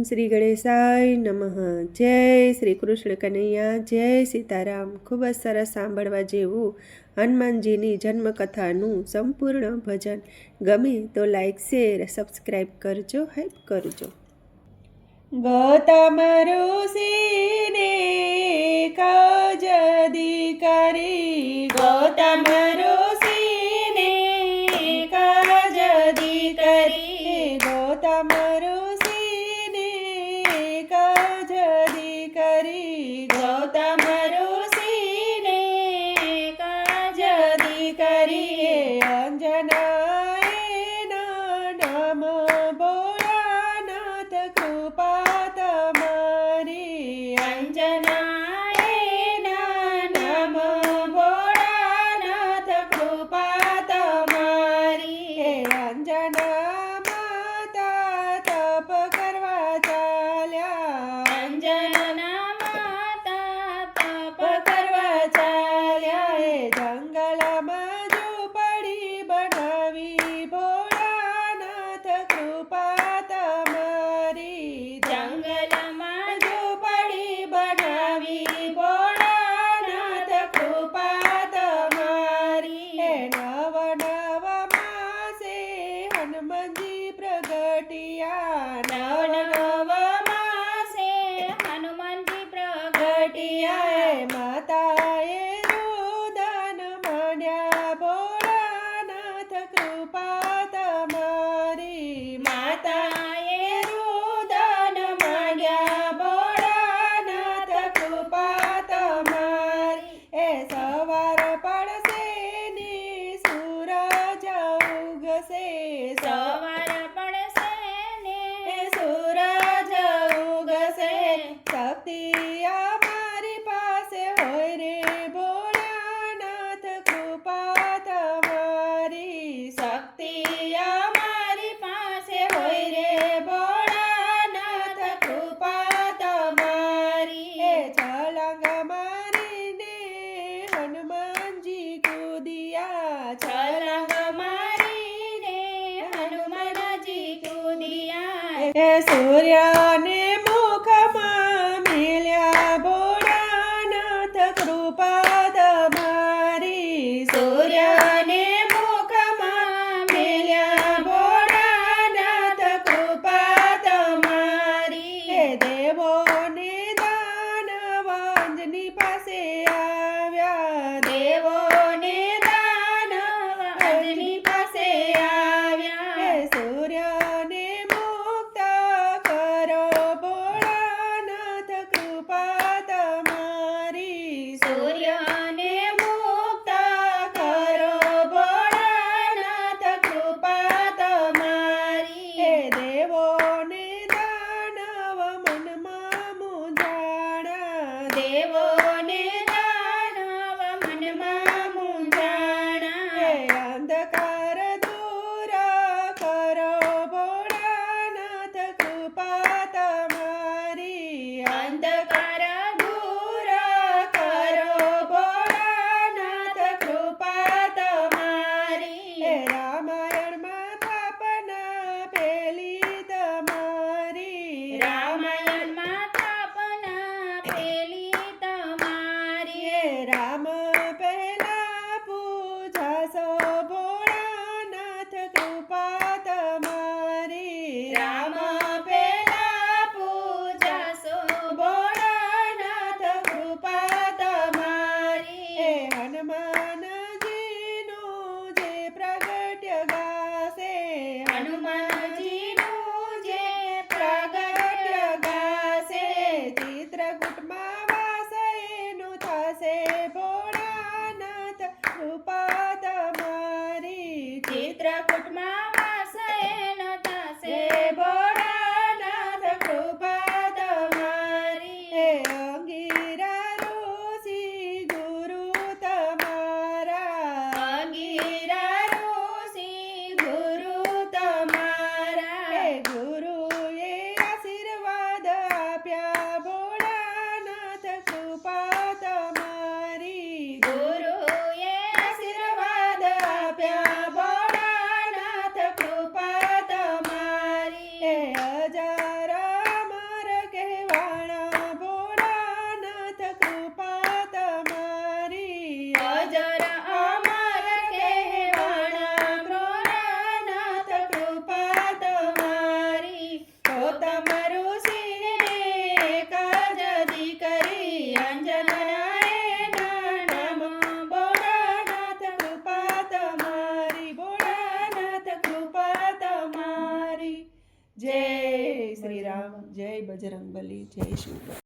શ્રી ગણેશાય નમઃ. જય શ્રી કૃષ્ણ કનૈયા, જય સીતારામ. ખૂબ જ સરસ સાંભળવા જેવું હનુમાનજીની જન્મકથાનું સંપૂર્ણ ભજન. ગમે તો લાઈક, શેર, સબસ્ક્રાઈબ કરજો, હેલ્પ કરજો. ગૌતમ ઋષિને કજદી કરી, ગૌતમ ઋષિને કજદી કરી, ગૌતમ ઋષિને કજદી કરી, ગૌતમ ઋષિને કજદી કરી. અંજનાએ નામ ભોળાનાથ કૃપા તમારી, અંજનાએ નામ ભોળાનાથ કૃપા તમારી. અંજના માતા તપ કરવા ચાલ્યા, અંજના માતા તપ કરવા ચાલ્યા. જંગલમાં ઝૂંપડી બનાવી ભોળાનાથ કૃપા તમારી, જંગલમાં ઝૂંપડી બનાવી ભોળાનાથ કૃપા તમારી. નવ નવ માસે હનુમાનજી પ્રગટિયા, નવ નવ માસે હનુમાનજી પ્રગટિયા. માતાએ રુદન માંડ્યા ભોળાનાથ કૃપા તમારી, માતાએ રુદન માંડ્યા ભોળાનાથ કૃપા તમારી. સવાર પડશે ને સૂરજ ઉગશે, સવાર પડશે ને સૂરજ ઉગશે. શક્તિ અમારી પાસે હોય રે ભોળાનાથ કૃપા તમારી, શક્તિ અમારી પાસે હોય રે ભોળાનાથ કૃપા તમારી. છલાંગ મારીને હનુમાનજી કૂદિયા, છલાંગ મારીને હનુમાનજી કૂદિયા. સૂર્યને મુખમાં મેલ્યા ભોળાનાથ કૃપા તમારી, સૂર્યને મુખમાં મેલ્યા ભોળાનાથ કૃપા તમારી. દેવોને દાનવ અંજની પાસે આવ્યા, દેવોને દાનવ અંજની પાસે આવ્યા. સૂર્યને મુક્ત કરો ભોળાનાથ કૃપા તમારી, સૂર્યને મુક્ત કરો ભોળાનાથ કૃપા તમારી. દેવોને દાનવ મનમાં મૂંઝાણા, દેવોને દાનવ મનમાં મૂંઝાણા. અંધકાર દૂર કરો ભોળાનાથ કૃપા તમારી, અંધકાર દૂર કરો ભોળાનાથ કૃપા તમારી. રામાયણમાં થાપના પેલી તમારી, રામાયણમાં થાપના પેલી તમારી. રામ પહેલા પૂજાશો ભોળાનાથ કૃપા તમારી, રામ પહેલા પૂજાશો ભોળાનાથ કૃપા તમારી. હનુમાનજીનું જે પ્રગટ્ય ગાશે, હનુમાનજીનું જે પ્રગટ્ય ગાશે. ચિત્રકૂટમાં વાસ એનું થશે ભોળાનાથ કૃપા તમારી, ચિત્રકૂટમાં વાસ એનો થશે ભોળાનાથ કૃપા તમારી. અંગીરા ઋષિ ગુરુ તમારા, અંગીરા ઋષિ ગુરુ તમારા. ગુરુએ આશીર્વાદ આપ્યા ભોળાનાથ કૃપા તમારી, ગુરુએ આશીર્વાદ આપ્યા ભોળાનાથ કૃપા તમારી. અજારા જય બજરંગબલી, જય શિવ.